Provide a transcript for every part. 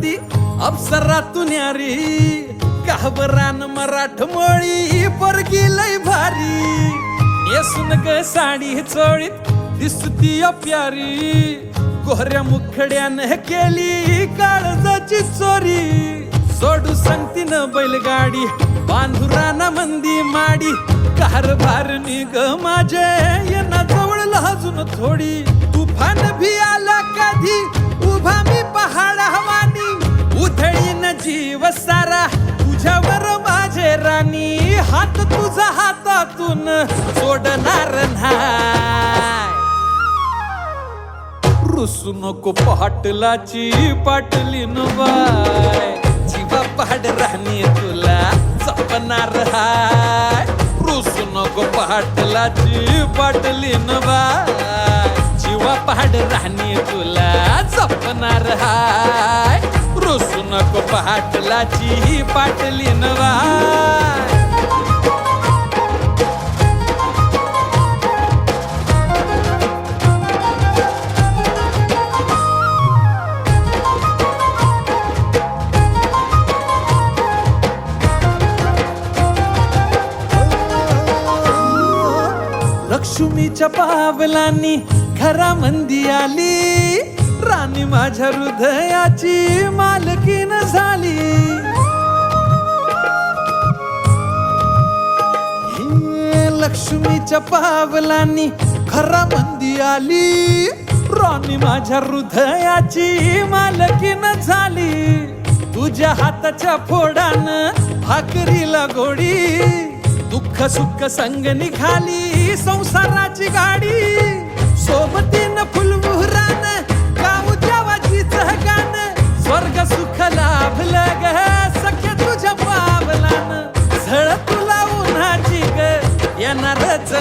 मंदी अप्सरातून न्यारी काहबरान मराठमोळी पोरगी लय भारी नेसून ग साडी चोळीत दिसती प्यारी कोहऱ्या मुखड्यानं केली काळजाची चोरी सोडू सांगतीन बैलगाडी बांधुराना मंदी माडी कारभार निग माझे येना जवळ लहजून थोडी तुफान भी आला कधी उभा मी पहाड हवानी उधळीन जीव सारा तुझ्यावर माझे राणी हात तुझा हातातून सोडणार नाही रुसू नको पाटलाची पाटली बाय जीवा पहाड राहणी तुला जपणार हाय रुसू नको पाटलाची पाटली बाय जीवा पहाड राहणी तुला जपणार हाय रुसू नको पाटलाची पाटली बाय लक्ष्मीच्या पावलांनी घरामंदी आली राणी माझ्या हृदयाची मालकीन झाली हे लक्ष्मीच्या पावलांनी घरामंदी आली राणी माझ्या हृदयाची मालकीन झाली तुझ्या हाताच्या फोडानं भाकरीला गोडी दुःख सुख संग निघाली संसाराची गाडी सोबतीन फुलमुहरान गाऊ देवाचीच गाण स्वर्ग सुख लाभलं ग सख्या तुझ्या पावलान झळ तुला उन्हाची ग येणारच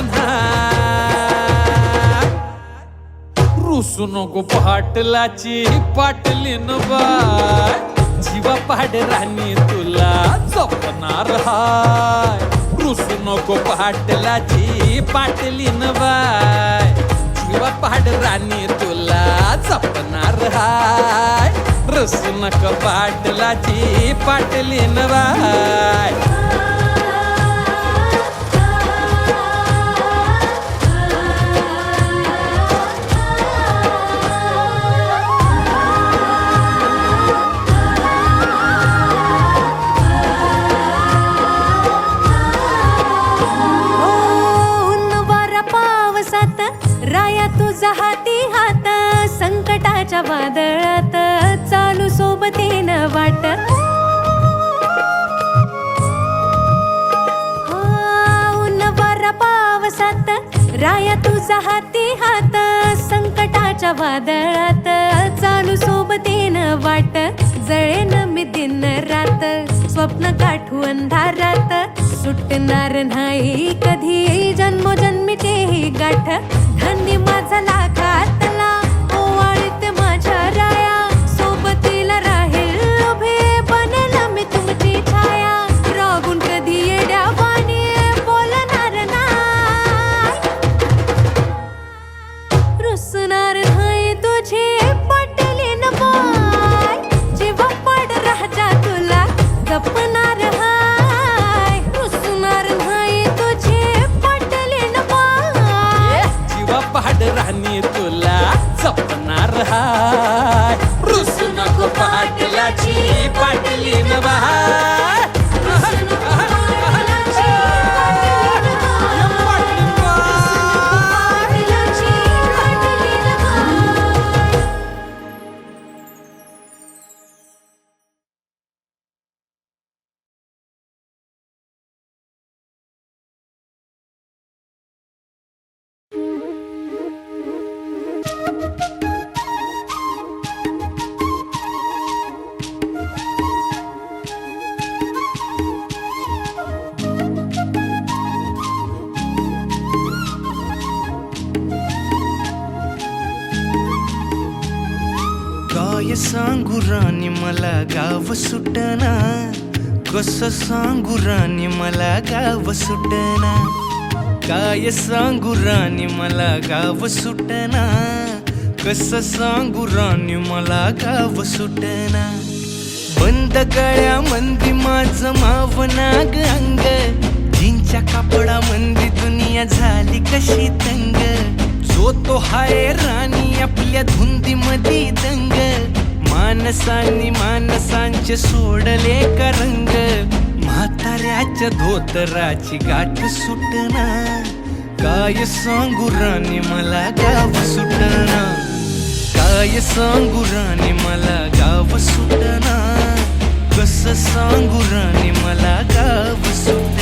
रुसू नको पाटलाची पाटलीन बाय जीवा पहाड राणी तुला जपणार हाय रुसू नको पाटलाची पाटलीन बाय जीवा पहाड राणी तुला जपणार हाय रुसू नको पाटलाची पाटलीन बाय हाती हात संकटाच्या वादळात चालू सोबतीन वाट ऊन वारा पावसात राया तुझा हाती हात संकटाच्या वादळात चालू सोबतीन वाट जळेन मी दिन रात स्वप्न गाठू अंधारात सुटणार नाही कधी जन्मोजन्मीचे ही गाठ धन्य माझा लाखातला ओवाळीत माझ्या राया सोबतीला राहील उभे बनेल मी तुमची छाया रागून कधी येड्यावानी बोलणार नाही रुसणार नाही तुझे पटलीन बाय जीवा पड राजा तुला जपणार हाय रुसणार नाही तुझे पटलीन बाय जीवा पहाड राणी तुला जपणार हाय रुसू नको पाटलाची पाटलीन बाय काय सांगू राणी मला गाव सुटना कसं सांगू राणी मला गाव सुटना काय सांगू राणी मला गाव सुटना कसं सांगू राणी मला गाव सुटना बंद गळ्या मंदी माझं मावनाग अंग, जीनच्या कापडा मंदी दुनिया झाली कशी तंग. जो तो हाय राणी आपल्या धुंदी मधी दंग, माणसांनी माणसांचे सोडले का रंग. म्हाताऱ्याच्या धोतराची गाठ सुटना, काय सांगू राणी मला गाव सुटना. काय सांगू राणी मला गाव सुटना, कसं सांगू राणी मला गाव सुटना.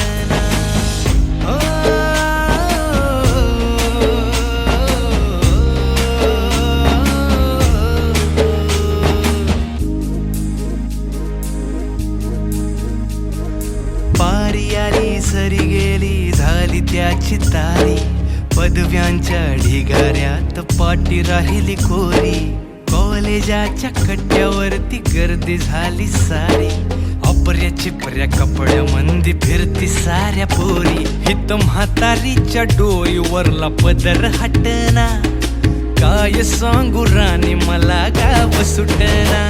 पारी आली सरी गेली झाली त्याची तारी, पदव्यांच्या ढिगाऱ्यात पाटी राहिली कोरी. कॉलेजाच्या कट्ट्यावरती गर्दी झाली सारी, अपर्या चिपर्या कपड्या मंदी फिरती साऱ्या पोरी. हित म्हातारीच्या डोईवरला पदर हटना, काय सांगू राणी मला गाव सुटना.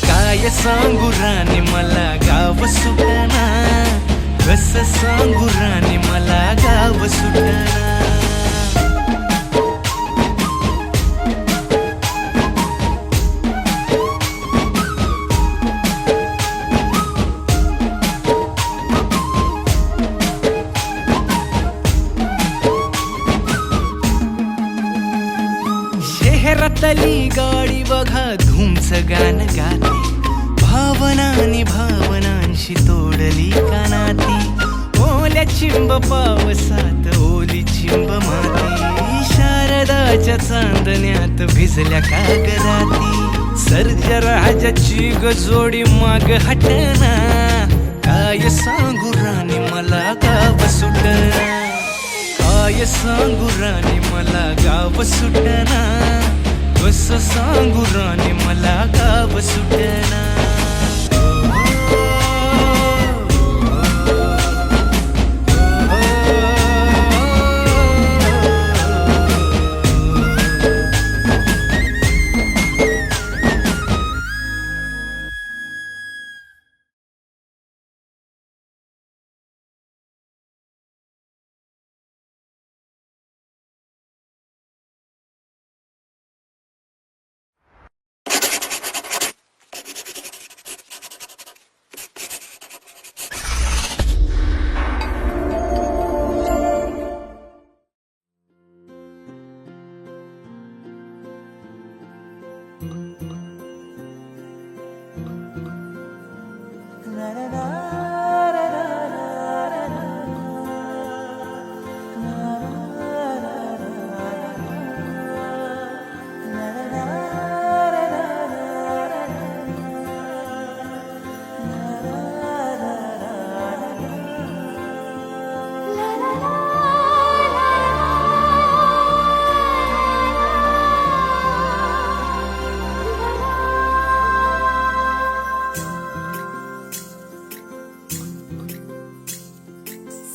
काय सांगू राणी मला गाव सुटना, कसं सांगू राणी मला गाव सुटना. शहरातली गाडी बघा धूमचं गाणं गाते, भावनांनी भावनांशी तोडली कानाती. ओल्या चिंब पावसात ओली चिंब माती, शारदाच्या चांदण्यात भिजल्या कागदाती. सर्जराजाची गजोडी माग हटना, काय सांगू राणी मला गाव सुटना. काय सांगू राणी मला गाव सुटना, कसं सांगू राणी मला गाव सुटना.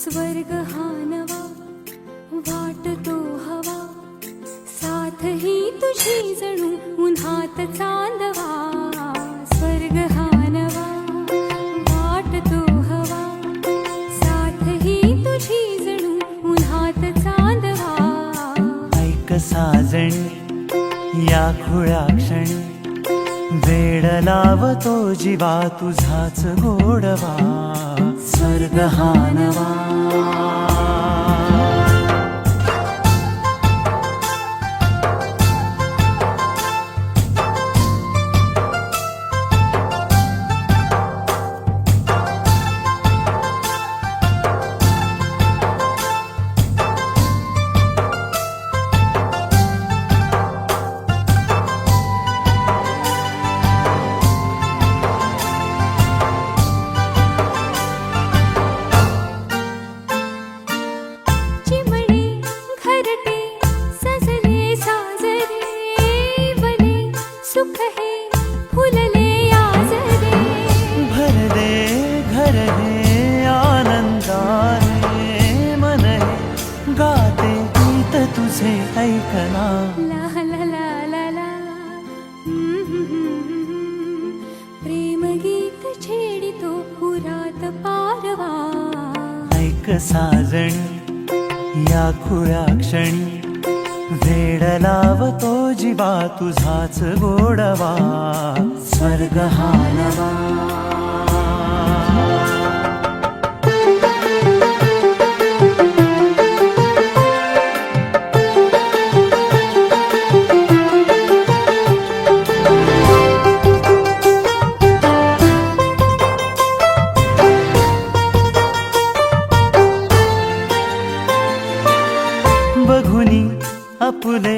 स्वर्ग हा नवा वाटतो हवा, साथ ही तुझी जणू उन्हात चांदवा. स्वर्ग हा नवा वाटतो हवा, साथ ही तुझी जणू उन्हात चांदवा. ऐक साजणी या खुळ्या क्षणी, वेड लावतो जीवा तुझाच गोडवा. स्वर्ग हा नवा. प्रेम साजणी या खुळ्या क्षणी वेड लावतो जीवा तुझाच गोडवा स्वर्ग हा नवा बघुनी आपुले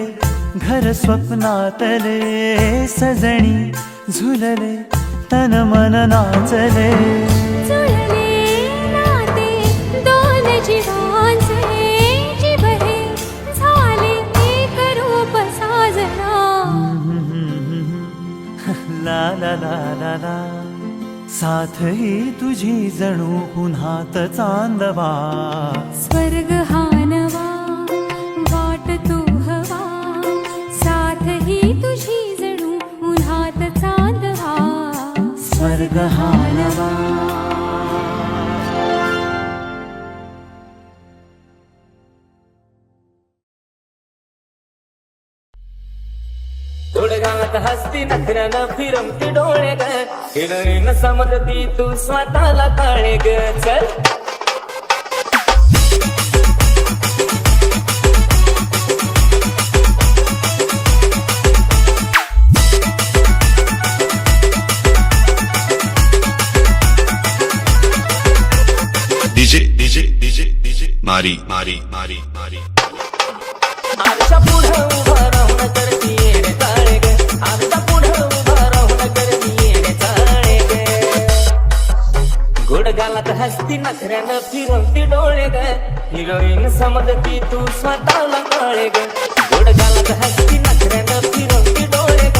घर स्वप्नातले सजणी झुलले तन मन नाचले जुळले नाते दोन जीवांचे जीव हे झाले एक रूप साजना ला ला ला ला ला साथ ही तुझी जणू पुन्हात चांदवा स्वर्ग हा नवा वाट तो हवा साथ ही तुझी जणू उन्हात चांदवा स्वर्ग हा नवा गावात हसती नखऱ्यानं फिरवती डोळे ग हिरोईन समजती तू स्वतःला काळे ग चल DJ मारी मारी मारी मारी आरशा पुढं उभा राहून करती येणे चाळे ग आरशा पुढं उभा राहून करती येणे चाळे ग गोड गालात हसती नखऱ्यानं फिरवती डोळे ग हिरोईन समजती तू स्वतःला काळे ग गोड गालात हसती नखऱ्यानं फिरवती डोळे ग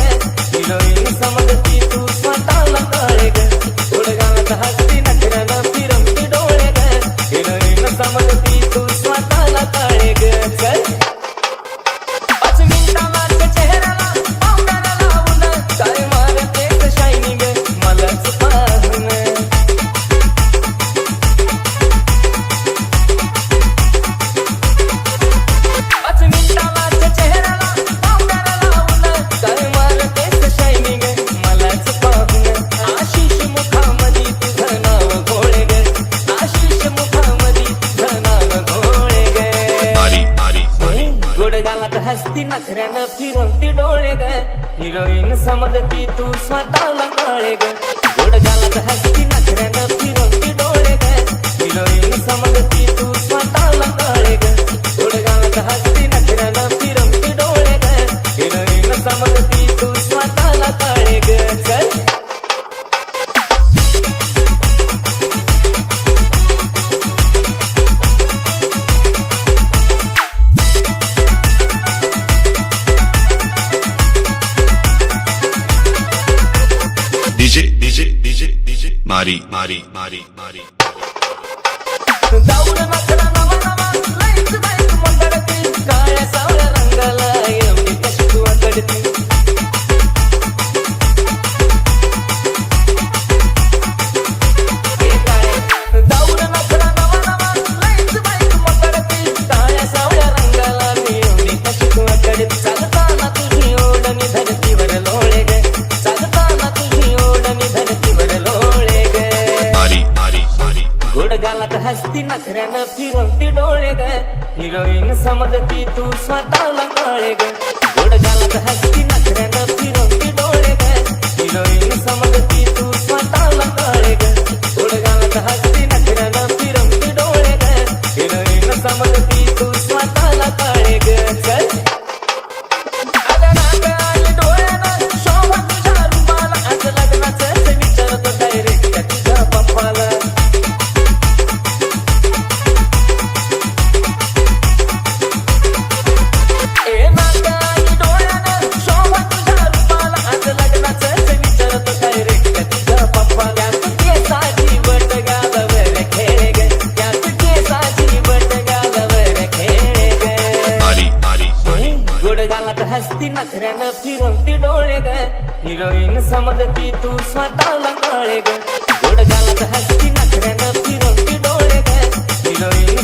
हिरोईन समजती तू स्वतःला काळे ग गोड गालात हसती नखऱ्यानं फिरवती डोळे ग हिरोईन समजती तू स्वतःला काळे ग चल पाच मिनिटाला चेहऱ्याला पावडर लावून काय मारतेस शायनिंग मलाच पाहून पाच मिनिटाला चेहऱ्याला पावडर लावून काय मारतेस शायनिंग मलाच पाहून आशिष मुखामध्ये तुझं नाव घोळे ग आशिष मुखामध्ये तुझं नाव घोळे ग मारी मारी मारी गोड गालात हसती नखऱ्यानं फिरवती डोळे ग हिरोईन समजती तू स्वतःला काळे ग गोड गालात हसती नखऱ्यानं फिरवती डोळे ग हिरोईन समजती तू स्वतःला काळे ग गोड गालात हसती नखऱ्यानं फिरवती डोळे ग हिरोईन समजती तू स्वतःला काळे ग चल DJ मारी मारी मारी मारी जाऊन नखरा नवा नवा लईच बाईक मंडळती काळ्या सावळ्या रंगाला एवढी कशी तू अकडती जाऊन नखरा नवा नवा लईच बाईक मंडळती काळ्या सावळ्या रंगाला एवढी कशी तू अकडती चालताना तुझी ओढणी धरतीवर लोळे ग चालताना तुझी ओढणी धरतीवर लोळे ग मारी मारी मारी गोड गालात हसती नखऱ्यानं फिरवती डोळे ग हिरोईन समजती तू स्वतःला काळे ग गोड गालात हसती नखऱ्यानं फिरवती डोळे ग हिरोईन समजती तू स्वतःला काळे ग गोड गालात हसती नखऱ्यानं फिरवती डोळे ग हिरोईन समजती तू स्वतःला काळे ग चल अगं आली डोळ्यानं शोभा तुझ्या रूपाला आज लग्नाचं विचारतो डायरेक्ट तुझ्या पप्पाला हसती नखऱ्यानं फिरवती डोळे ग हिरोईन समजती तू स्वतःला काळे ग गोड गालात हसती नखऱ्यानं फिरवती डोळे ग हिरोईन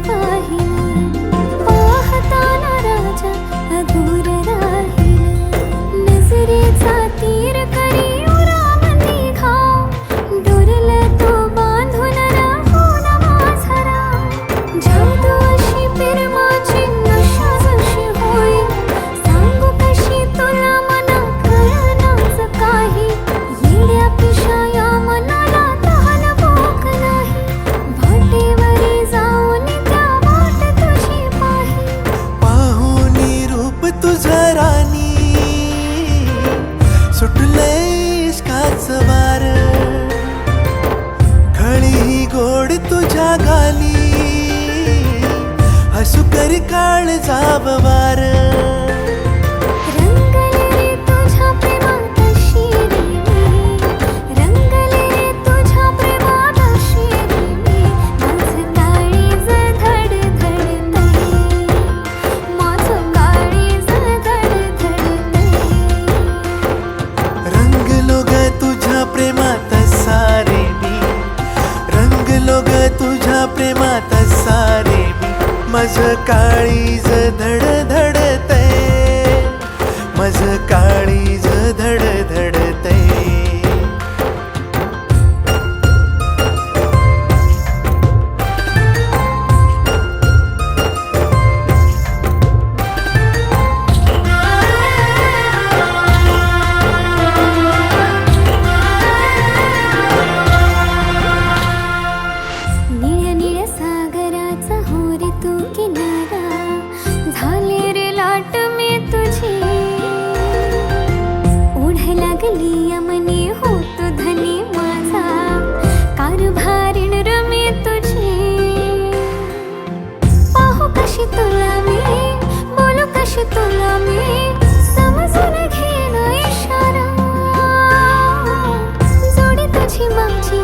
पाहिलं पाहताना राजा अधूर राहिलं नजरेचा तीर करी उराम निघा डोरलं तो बांधून राहून माझा राम जादू अशी प्रेमाची नशा जशी होईल सांगू कशी तुला मना कळनाच काही येड्या पिशा या मनाला तहान भूक नाही भाटेवरी जाऊन त्या वाट तुझी पाही पाहुनी रूप तुझं राणी सुटलंय इश्काच वार खळी गोड तुझ्या गाली हसू करी काळ जाब वार रंगले रे तुझ्या प्रेमात शिरी मी रंगले रे तुझ्या प्रेमात शिरी मी माझं काळीज धडधडतंय माझं काळीज धडधडतंय रंगलो ग तुझ्या प्रेमात सारे मी रंगलो ग तुझ्या प्रेमात सारे मी माझं काळीज धडधडतंय माझं काळीज धडधडतंय निळ्या निळ्या सागराचा हो रे तू किनारा झाले रे लाट मी तुझी ओढ लागली यमनी होत धनी माझा कारभारीण रमी तुझी पाहू कशी तुला मी बोलू कशी तुला मी समजून घेण इशारा जोडी तुझी माझी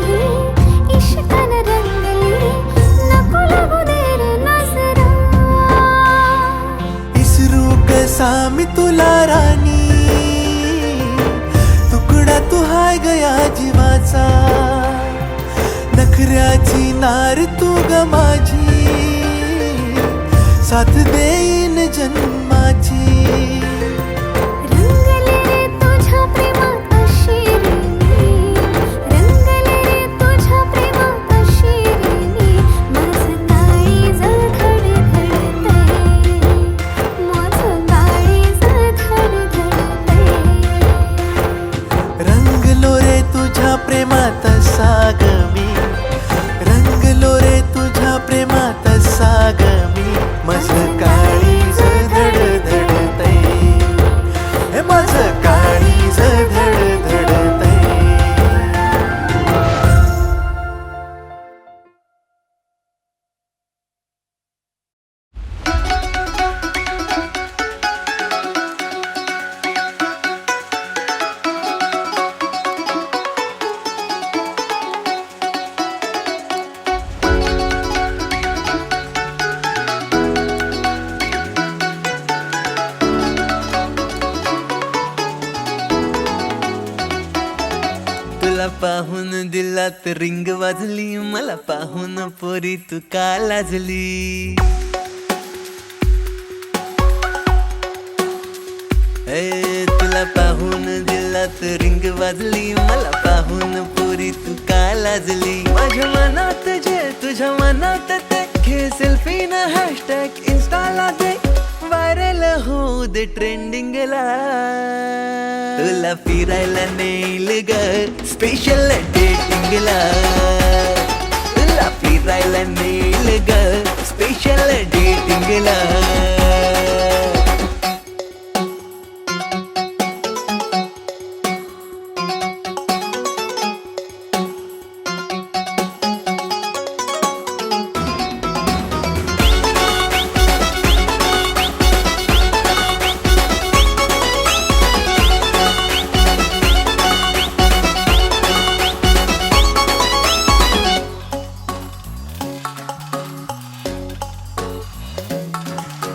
इश्कान रंगली नको लागू दे रे नजरा इसरू कसा मी तुला राणी तुकडा तू हाय गया जीवाचा नखऱ्याची नार तू ग माझी साथ देईन जन्माची रंगले रे तुझ्या प्रेमात शिरी मी रंगले रे तुझ्या प्रेमात शिरी मी माझं काळीज धडधडतंय माझं काळीज धडधडतंय रंगलो रे तुझ्या प्रेमात साग मी रंगलो रे तुझ्या प्रेमात साग मी माझं काळीज धडधडतंय हे माझं काळीज धडधडतंय तुला पाहून दिलात रिंग वाजली मला पाहून पोरी तू का लाजली तुला पाहून दिलात रिंग वाजली मला पाहून पोरी तू का लाजली माझ्या मनात जे तुझ्या मनात ते घे सेल्फी न हॅशटॅग इन्स्टाला दे व्हायरल होऊ दे ट्रेंडिंगला तुला फिरायला नेईल ग स्पेशल डेटिंगला तुला फिरायला नेईल ग स्पेशल डेटिंगला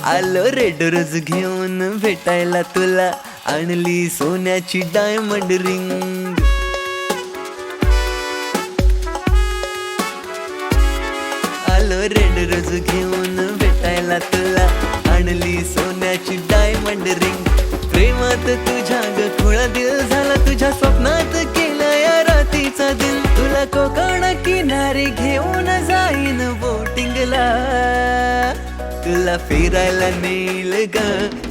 आलो रेड रोज घेऊन भेटायला तुला आणली सोन्याची डायमंड रिंग आलो रेड रोज घेऊन भेटायला तुला, आणली सोन्याची डायमंड रिंग, प्रेमात तुझ्या ग खुळा दिल झाला, तुझ्या स्वप्नात केला या रातीचा दिन, तुला कोकण किनारी घेऊन जाईन बोटिंगला, तुला फिरायला नेल ग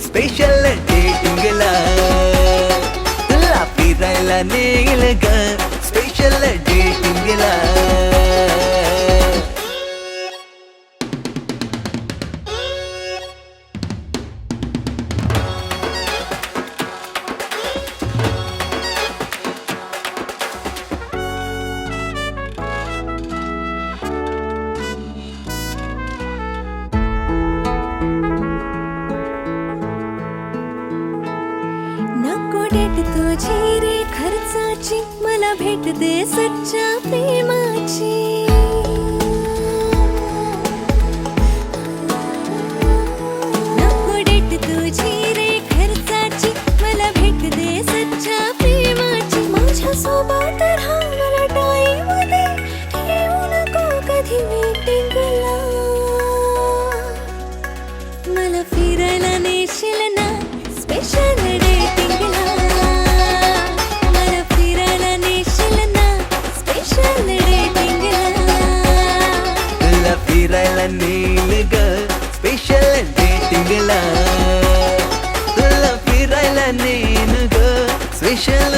स्पेशल डेटिंगला, तुला फिरायला नेल ग स्पेशल डेटिंगला. नको डेट तुझी रे खर्चाची, मला भेट दे सच्च्या प्रेमाची. नको डेट तुझी रे खर्चाची, मला भेट दे सच्च्या प्रेमाची. माझ्या सोबत राहा मला टाईम दे, येऊ नको कधी मीटिंगला, मला फिरायला नेशील ना स्पेशल डेटिंगला, मला फिरायला नेशील ना स्पेशल डेटिंगला, तुला फिरायला नेल ग स्पेशल डेटिंगला, तुला फिरायला नेल ग स्पेशल